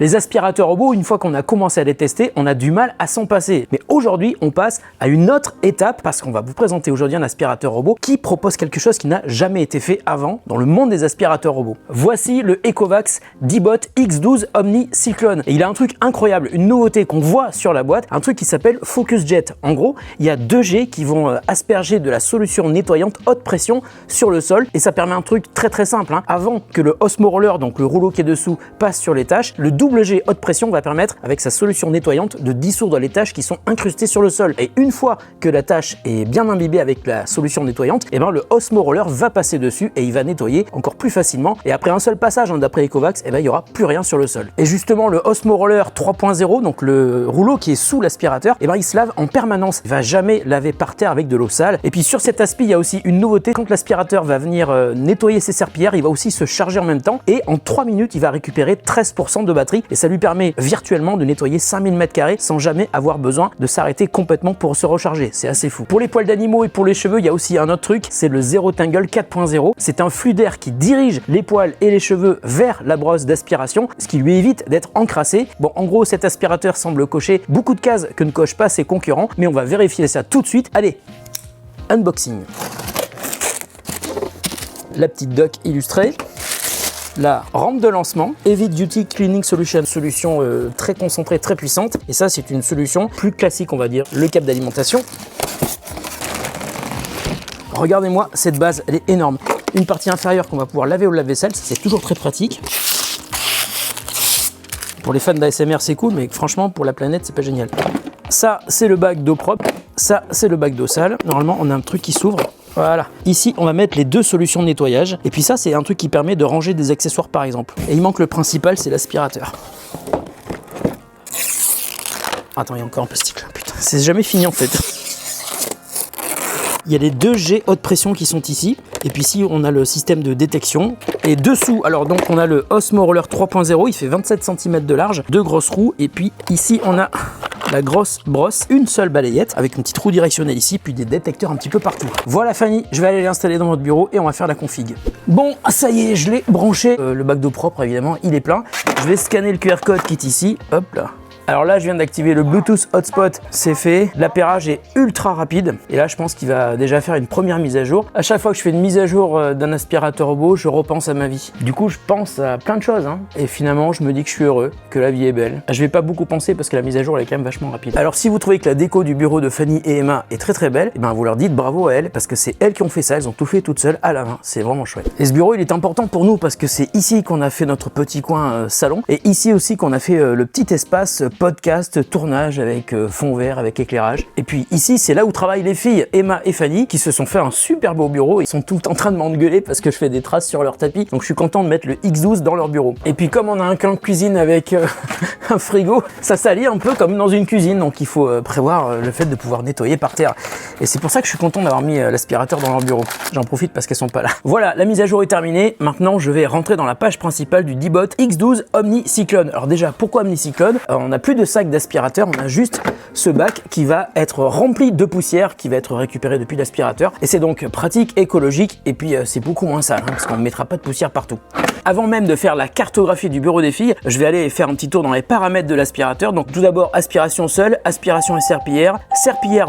Les aspirateurs robots, une fois qu'on a commencé à les tester, on a du mal à s'en passer. Mais aujourd'hui, on passe à une autre étape parce qu'on va vous présenter aujourd'hui un aspirateur robot qui propose quelque chose qui n'a jamais été fait avant dans le monde des aspirateurs robots. Voici le Ecovacs D-Bot X12 Omni Cyclone. Et il a un truc incroyable, une nouveauté qu'on voit sur la boîte, un truc qui s'appelle Focus Jet. En gros, il y a deux jets qui vont asperger de la solution nettoyante haute pression sur le sol et ça permet un truc très simple. Avant que le Osmo Roller, donc le rouleau qui est dessous, passe sur les tâches, le double jet haute pression va permettre, avec sa solution nettoyante, de dissoudre les tâches qui sont incrustées sur le sol. Et une fois que la tâche est bien imbibée avec la solution nettoyante, et ben le Osmo Roller va passer dessus et il va nettoyer encore plus facilement. Et après un seul passage, d'après Ecovacs, et ben il n'y aura plus rien sur le sol. Et justement, le Osmo Roller 3.0, donc le rouleau qui est sous l'aspirateur, et ben il se lave en permanence. Il va jamais laver par terre avec de l'eau sale. Et puis sur cet aspi, il y a aussi une nouveauté. Quand l'aspirateur va venir nettoyer ses serpillères, il va aussi se charger en même temps. Et en 3 minutes, il va récupérer 13% de batterie. Et ça lui permet virtuellement de nettoyer 5000 m² sans jamais avoir besoin de s'arrêter complètement pour se recharger. C'est assez fou. Pour les poils d'animaux et pour les cheveux, il y a aussi un autre truc, c'est le Zero Tangle 4.0. C'est un flux d'air qui dirige les poils et les cheveux vers la brosse d'aspiration, ce qui lui évite d'être encrassé. Bon, en gros, cet aspirateur semble cocher beaucoup de cases que ne cochent pas ses concurrents, mais on va vérifier ça tout de suite. Allez, unboxing. La petite doc illustrée. La rampe de lancement, Heavy Duty Cleaning Solution, solution très concentrée, très puissante. Et ça, c'est une solution plus classique, on va dire. Le câble d'alimentation. Regardez-moi, cette base, elle est énorme. Une partie inférieure qu'on va pouvoir laver au lave-vaisselle, c'est toujours très pratique. Pour les fans d'ASMR, c'est cool, mais franchement, pour la planète, c'est pas génial. Ça, c'est le bac d'eau propre. Ça, c'est le bac d'eau sale. Normalement, on a un truc qui s'ouvre. Voilà. Ici, on va mettre les deux solutions de nettoyage. Et puis ça, c'est un truc qui permet de ranger des accessoires, par exemple. Et il manque le principal, c'est l'aspirateur. Attends, il y a encore un plastique là. Putain, c'est jamais fini en fait. Il y a les deux jets haute pression qui sont ici. Et puis ici, on a le système de détection. Et dessous, alors donc, on a le Osmo Roller 3.0. Il fait 27 cm de large, deux grosses roues. Et puis ici, on a la grosse brosse, une seule balayette avec une petite roue directionnelle ici, puis des détecteurs un petit peu partout. Voilà Fanny, je vais aller l'installer dans votre bureau et on va faire la config. Bon, ça y est, je l'ai branché. Le bac d'eau propre, évidemment, il est plein. Je vais scanner le QR code qui est ici. Hop là. Alors là, je viens d'activer le Bluetooth Hotspot, c'est fait. L'appairage est ultra rapide. Et là, je pense qu'il va déjà faire une première mise à jour. À chaque fois que je fais une mise à jour d'un aspirateur robot, je repense à ma vie. Du coup, je pense à plein de choses. Et finalement, je me dis que je suis heureux, que la vie est belle. Je vais pas beaucoup penser parce que la mise à jour, elle est quand même vachement rapide. Alors, si vous trouvez que la déco du bureau de Fanny et Emma est très belle, et ben vous leur dites bravo à elles parce que c'est elles qui ont fait ça. Elles ont tout fait toutes seules à la main. C'est vraiment chouette. Et ce bureau, il est important pour nous parce que c'est ici qu'on a fait notre petit coin salon. Et ici aussi qu'on a fait le petit espace podcast, tournage avec fond vert, avec éclairage. Et puis ici, c'est là où travaillent les filles Emma et Fanny qui se sont fait un super beau bureau. Ils sont tout en train de m'engueuler parce que je fais des traces sur leur tapis. Donc je suis content de mettre le X12 dans leur bureau. Et puis comme on a un coin de cuisine avec un frigo, ça salit un peu comme dans une cuisine. Donc il faut prévoir le fait de pouvoir nettoyer par terre. Et c'est pour ça que je suis content d'avoir mis l'aspirateur dans leur bureau. J'en profite parce qu'elles sont pas là. Voilà, la mise à jour est terminée. Maintenant, je vais rentrer dans la page principale du D-Bot X12 Omni Cyclone. Alors déjà, pourquoi Omni Cyclone? On n'a plus de sac d'aspirateur, on a juste ce bac qui va être rempli de poussière qui va être récupéré depuis l'aspirateur. Et c'est donc pratique, écologique et puis c'est beaucoup moins sale parce qu'on ne mettra pas de poussière partout. Avant même de faire la cartographie du bureau des filles, je vais aller faire un petit tour dans les paramètres de l'aspirateur. Donc tout d'abord aspiration seule, aspiration et serpillière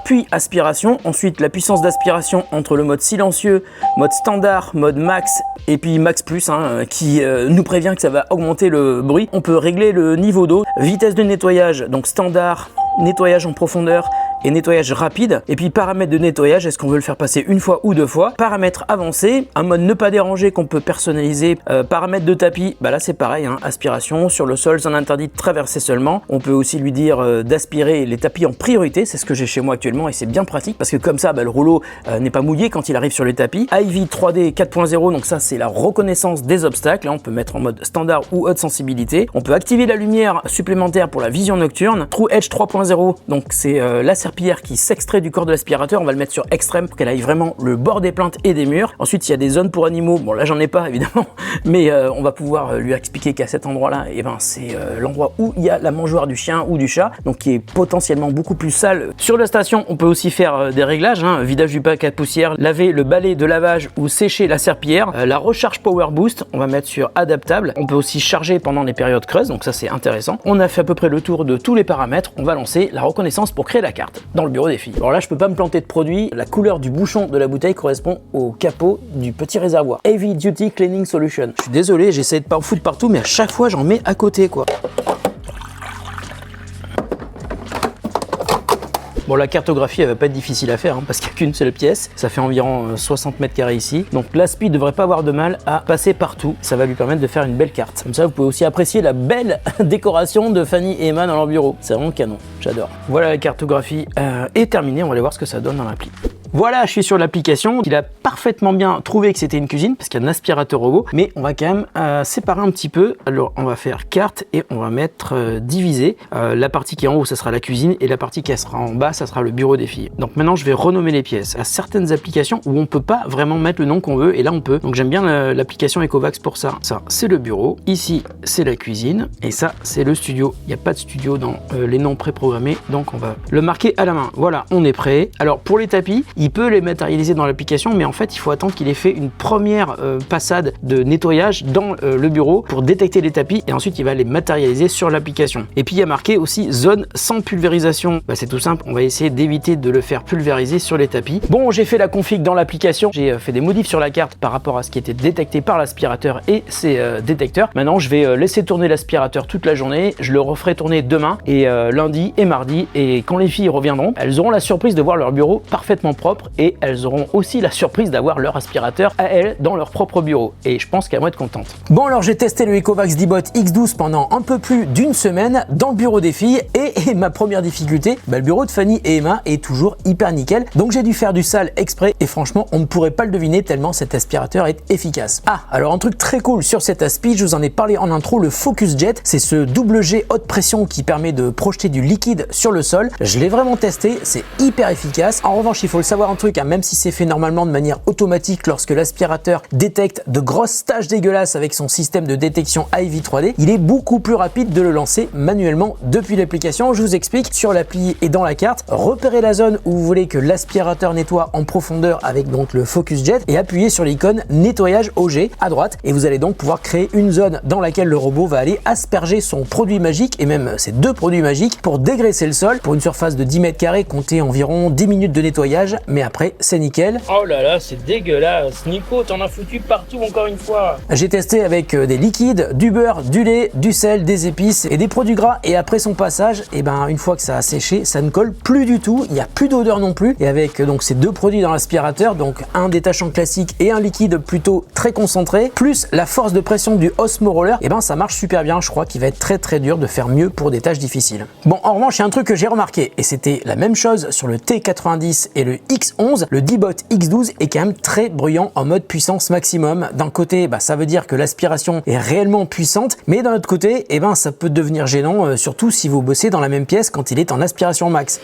puis aspiration. Ensuite la puissance d'aspiration entre le mode silencieux, mode standard, mode max et puis max plus qui nous prévient que ça va augmenter le bruit. On peut régler le niveau d'eau, vitesse de nettoyage, donc standard, nettoyage en profondeur et nettoyage rapide. Et puis paramètres de nettoyage, est-ce qu'on veut le faire passer une fois ou deux fois. Paramètres avancés, un mode ne pas déranger qu'on peut personnaliser. Paramètres de tapis, bah là c'est pareil, aspiration sur le sol, c'est interdit de traverser seulement. On peut aussi lui dire d'aspirer les tapis en priorité, c'est ce que j'ai chez moi actuellement et c'est bien pratique parce que comme ça le rouleau n'est pas mouillé quand il arrive sur les tapis. Ivy 3D 4.0, donc ça c'est la reconnaissance des obstacles. Là on peut mettre en mode standard ou haute sensibilité. On peut activer la lumière supplémentaire pour la vision nocturne. True Edge 3.0, donc c'est la serpillière qui s'extrait du corps de l'aspirateur, on va le mettre sur extrême pour qu'elle aille vraiment le bord des plaintes et des murs. Ensuite, il y a des zones pour animaux. Bon, là, j'en ai pas évidemment, mais on va pouvoir lui expliquer qu'à cet endroit-là, et ben, c'est l'endroit où il y a la mangeoire du chien ou du chat, donc qui est potentiellement beaucoup plus sale. Sur la station, on peut aussi faire des réglages, vidage du bac à poussière, laver le balai de lavage ou sécher la serpillière. La recharge Power Boost, on va mettre sur adaptable. On peut aussi charger pendant les périodes creuses, donc ça c'est intéressant. On a fait à peu près le tour de tous les paramètres. On va lancer la reconnaissance pour créer la carte dans le bureau des filles. Alors là, je peux pas me planter de produit. La couleur du bouchon de la bouteille correspond au capot du petit réservoir. Heavy Duty Cleaning Solution. Je suis désolé, j'essaie de pas en foutre partout, mais à chaque fois j'en mets à côté quoi. Bon, la cartographie, elle va pas être difficile à faire parce qu'il n'y a qu'une seule pièce. Ça fait environ 60 mètres carrés ici. Donc l'aspi devrait pas avoir de mal à passer partout. Ça va lui permettre de faire une belle carte. Comme ça, vous pouvez aussi apprécier la belle décoration de Fanny et Emma dans leur bureau. C'est vraiment canon, j'adore. Voilà, la cartographie est terminée. On va aller voir ce que ça donne dans l'appli. Voilà, je suis sur l'application. Il a parfaitement bien trouvé que c'était une cuisine parce qu'il y a un aspirateur robot, mais on va quand même séparer un petit peu. Alors, on va faire carte et on va mettre diviser. La partie qui est en haut, ça sera la cuisine et la partie qui sera en bas, ça sera le bureau des filles. Donc maintenant, je vais renommer les pièces. Il y a certaines applications où on peut pas vraiment mettre le nom qu'on veut et là, on peut. Donc j'aime bien l'application Ecovacs pour ça. Ça, c'est le bureau. Ici, c'est la cuisine et ça, c'est le studio. Il n'y a pas de studio dans les noms préprogrammés, donc on va le marquer à la main. Voilà, on est prêt. Alors pour les tapis, il peut les matérialiser dans l'application, mais en fait il faut attendre qu'il ait fait une première passade de nettoyage dans le bureau pour détecter les tapis et ensuite il va les matérialiser sur l'application. Et puis il y a marqué aussi zone sans pulvérisation. Bah, c'est tout simple, on va essayer d'éviter de le faire pulvériser sur les tapis. Bon, j'ai fait la config dans l'application, j'ai fait des modifs sur la carte par rapport à ce qui était détecté par l'aspirateur et ses détecteurs. Maintenant je vais laisser tourner l'aspirateur toute la journée, je le referai tourner demain et lundi et mardi, et quand les filles reviendront, elles auront la surprise de voir leur bureau parfaitement propre et elles auront aussi la surprise d'avoir leur aspirateur à elles dans leur propre bureau. Et je pense qu'elles vont être contentes. Bon, alors j'ai testé le Ecovacs D-Bot X12 pendant un peu plus d'une semaine dans le bureau des filles et ma première difficulté, le bureau de Fanny et Emma est toujours hyper nickel. Donc j'ai dû faire du sale exprès et franchement, on ne pourrait pas le deviner tellement cet aspirateur est efficace. Ah, alors un truc très cool sur cet aspi, je vous en ai parlé en intro, le Focus Jet, c'est ce double G haute pression qui permet de projeter du liquide sur le sol. Je l'ai vraiment testé, c'est hyper efficace. En revanche, il faut le savoir un truc, même si c'est fait normalement de manière automatique lorsque l'aspirateur détecte de grosses taches dégueulasses avec son système de détection AIV 3D, il est beaucoup plus rapide de le lancer manuellement depuis l'application. Je vous explique, sur l'appli et dans la carte, repérez la zone où vous voulez que l'aspirateur nettoie en profondeur avec donc le Focus Jet et appuyez sur l'icône nettoyage OG à droite et vous allez donc pouvoir créer une zone dans laquelle le robot va aller asperger son produit magique et même ses deux produits magiques pour dégraisser le sol. Pour une surface de 10 mètres carrés, comptez environ 10 minutes de nettoyage, mais après c'est nickel. Oh là là, c'est dégueulasse. Nico, t'en as foutu partout encore une fois. J'ai testé avec des liquides, du beurre, du lait, du sel, des épices et des produits gras et après son passage, et ben une fois que ça a séché, ça ne colle plus du tout, il n'y a plus d'odeur non plus. Et avec donc ces deux produits dans l'aspirateur, donc un détachant classique et un liquide plutôt très concentré, plus la force de pression du Osmo Roller, et ben ça marche super bien. Je crois qu'il va être très dur de faire mieux pour des tâches difficiles. Bon, en revanche, il y a un truc que j'ai remarqué et c'était la même chose sur le T90 et le X11, le D-Bot X12 est quand même très bruyant en mode puissance maximum. D'un côté, ça veut dire que l'aspiration est réellement puissante, mais d'un autre côté, ça peut devenir gênant, surtout si vous bossez dans la même pièce quand il est en aspiration max.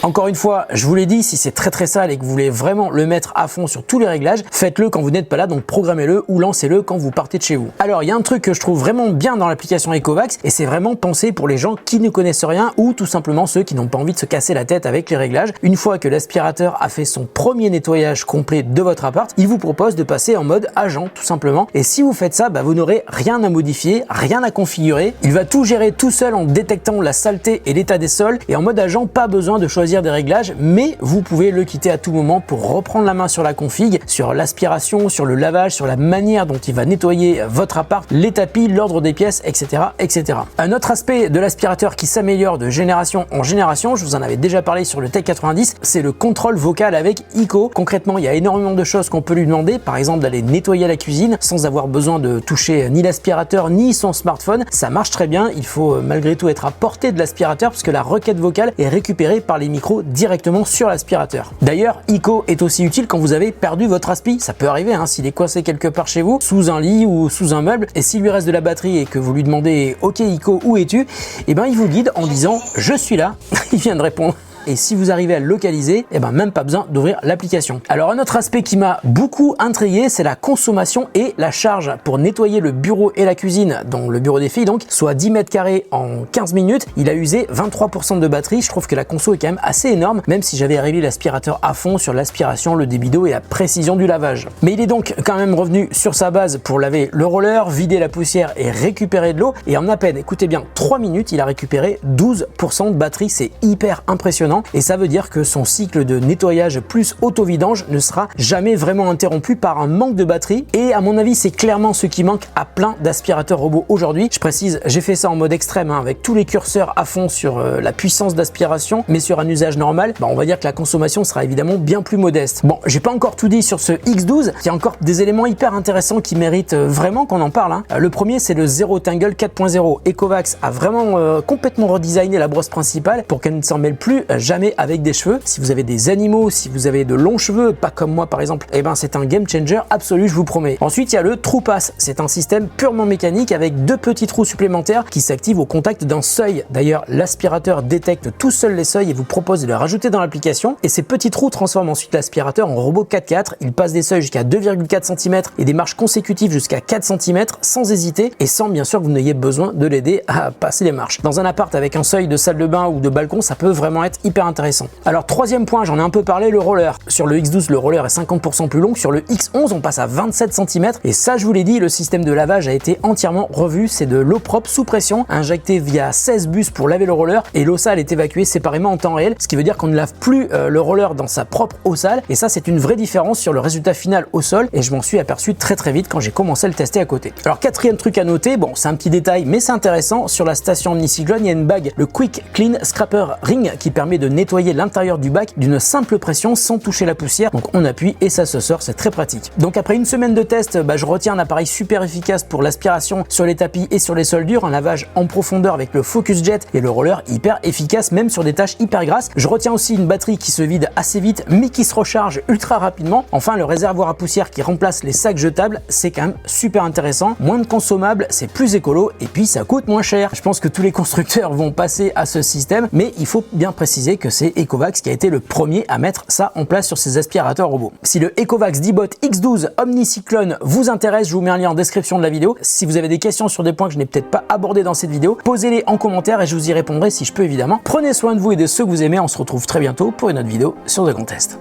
Encore une fois, je vous l'ai dit, si c'est très sale et que vous voulez vraiment le mettre à fond sur tous les réglages, faites-le quand vous n'êtes pas là, donc programmez-le ou lancez-le quand vous partez de chez vous. Alors, il y a un truc que je trouve vraiment bien dans l'application Ecovacs et c'est vraiment pensé pour les gens qui ne connaissent rien ou tout simplement ceux qui n'ont pas envie de se casser la tête avec les réglages. Une fois que l'aspirateur a fait son premier nettoyage complet de votre appart, il vous propose de passer en mode agent tout simplement. Et si vous faites ça, vous n'aurez rien à modifier, rien à configurer. Il va tout gérer tout seul en détectant la saleté et l'état des sols et en mode agent, pas besoin de choisir des réglages, mais vous pouvez le quitter à tout moment pour reprendre la main sur la config, sur l'aspiration, sur le lavage, sur la manière dont il va nettoyer votre appart, les tapis, l'ordre des pièces, etc., etc. Un autre aspect de l'aspirateur qui s'améliore de génération en génération, je vous en avais déjà parlé sur le T90, c'est le contrôle vocal avec ICO. Concrètement, il y a énormément de choses qu'on peut lui demander, par exemple d'aller nettoyer la cuisine sans avoir besoin de toucher ni l'aspirateur ni son smartphone. Ça marche très bien, il faut malgré tout être à portée de l'aspirateur parce que la requête vocale est récupérée par les micros micro directement sur l'aspirateur. D'ailleurs, ICO est aussi utile quand vous avez perdu votre aspi. Ça peut arriver hein, s'il est coincé quelque part chez vous, sous un lit ou sous un meuble, et s'il lui reste de la batterie et que vous lui demandez « Ok ICO, où es-tu ?» Eh ben il vous guide en disant « Je suis là ». Il vient de répondre. Et si vous arrivez à le localiser, eh ben même pas besoin d'ouvrir l'application. Alors un autre aspect qui m'a beaucoup intrigué, c'est la consommation et la charge. Pour nettoyer le bureau et la cuisine, dont le bureau des filles donc, soit 10 mètres carrés en 15 minutes, il a usé 23% de batterie. Je trouve que la conso est quand même assez énorme, même si j'avais réglé l'aspirateur à fond sur l'aspiration, le débit d'eau et la précision du lavage. Mais il est donc quand même revenu sur sa base pour laver le roller, vider la poussière et récupérer de l'eau. Et en à peine, écoutez bien, 3 minutes, il a récupéré 12% de batterie. C'est hyper impressionnant. Et ça veut dire que son cycle de nettoyage plus auto-vidange ne sera jamais vraiment interrompu par un manque de batterie. Et à mon avis, c'est clairement ce qui manque à plein d'aspirateurs robots aujourd'hui. Je précise, j'ai fait ça en mode extrême, hein, avec tous les curseurs à fond sur la puissance d'aspiration, mais sur un usage normal, on va dire que la consommation sera évidemment bien plus modeste. Bon, j'ai pas encore tout dit sur ce X12, il y a encore des éléments hyper intéressants qui méritent vraiment qu'on en parle. Hein. Le premier, c'est le Zero Tangle 4.0. Ecovacs a vraiment complètement redesigné la brosse principale pour qu'elle ne s'en mêle plus jamais avec des cheveux. Si vous avez des animaux, si vous avez de longs cheveux, pas comme moi par exemple, eh ben c'est un game changer absolu, je vous promets. Ensuite, il y a le True Pass. C'est un système purement mécanique avec 2 petits trous supplémentaires qui s'activent au contact d'un seuil. D'ailleurs, l'aspirateur détecte tout seul les seuils et vous propose de les rajouter dans l'application. Et ces petits trous transforment ensuite l'aspirateur en robot 4x4. Il passe des seuils jusqu'à 2,4 cm et des marches consécutives jusqu'à 4 cm sans hésiter et sans bien sûr que vous n'ayez besoin de l'aider à passer les marches. Dans un appart avec un seuil de salle de bain ou de balcon, ça peut vraiment être hyper intéressant. Alors troisième point, j'en ai un peu parlé, le roller. Sur le X12, le roller est 50% plus long. Sur le X11, on passe à 27 cm. Et ça, je vous l'ai dit, le système de lavage a été entièrement revu. C'est de l'eau propre sous pression, injectée via 16 bus pour laver le roller. Et l'eau sale est évacuée séparément en temps réel, ce qui veut dire qu'on ne lave plus le roller dans sa propre eau sale. Et ça, c'est une vraie différence sur le résultat final au sol. Et je m'en suis aperçu très vite quand j'ai commencé à le tester à côté. Alors quatrième truc à noter, bon, c'est un petit détail, mais c'est intéressant. Sur la station Omnicyclone, il y a une bague, le Quick Clean Scraper Ring, qui permet de nettoyer l'intérieur du bac d'une simple pression sans toucher la poussière. Donc on appuie et ça se sort, c'est très pratique. Donc après une semaine de test, je retiens un appareil super efficace pour l'aspiration sur les tapis et sur les sols durs, un lavage en profondeur avec le Focus Jet et le roller hyper efficace même sur des tâches hyper grasses. Je retiens aussi une batterie qui se vide assez vite mais qui se recharge ultra rapidement. Enfin, le réservoir à poussière qui remplace les sacs jetables, c'est quand même super intéressant. Moins de consommables, c'est plus écolo et puis ça coûte moins cher. Je pense que tous les constructeurs vont passer à ce système, mais il faut bien préciser que c'est Ecovacs qui a été le premier à mettre ça en place sur ses aspirateurs robots. Si le Ecovacs D-Bot X12 Omnicyclone vous intéresse, je vous mets un lien en description de la vidéo. Si vous avez des questions sur des points que je n'ai peut-être pas abordés dans cette vidéo, posez-les en commentaire et je vous y répondrai si je peux évidemment. Prenez soin de vous et de ceux que vous aimez, on se retrouve très bientôt pour une autre vidéo sur The Contest.